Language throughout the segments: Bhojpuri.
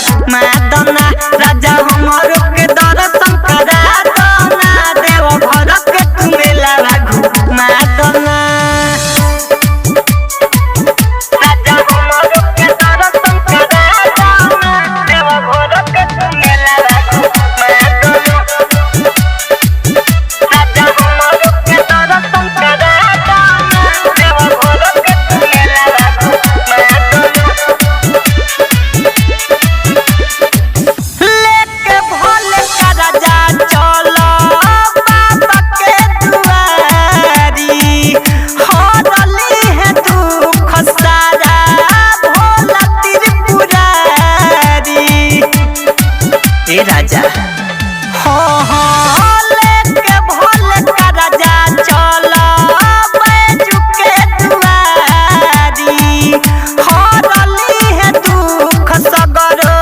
मादना राजा हमरो के दर्शन करा दना देव घर के तू मेला मादना राजा हमरो के दर्शन करा दना देव घर के तू मेला मादना राजा हमरो के दर्शन करा दना देव घर के तू मेला राजा हाँ लेके भोले का राजा चलो बैजू के दुआरी हरली है दुख सगरो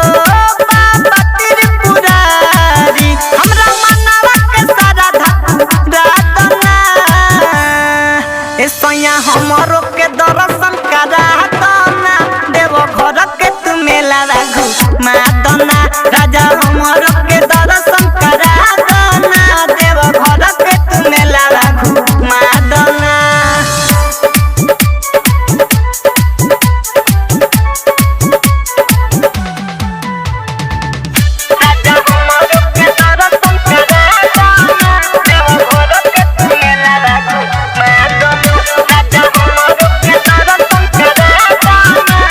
बाबा त्रिपुरारी हमरा मनवा के सारा रातना ए सैया हमरो के दर्शन करा दना देव घर के तू मेला मादना राजा हमरो के दर्शन करा दना देव घर के तू मेला मादना राजा हमरो के दर्शन करा दना देव घर के तू मेला मादना राजा हमरो के दर्शन करा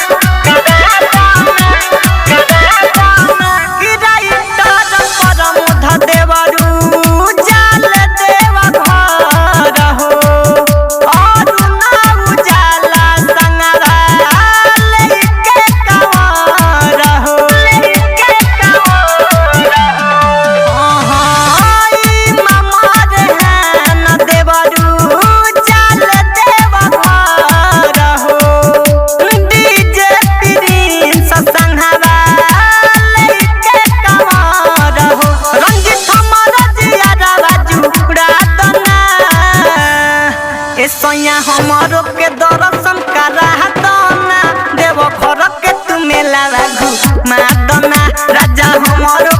सैया हमरो के दर्शन करा दना देव घर के तू मेला मादना राजा हमरो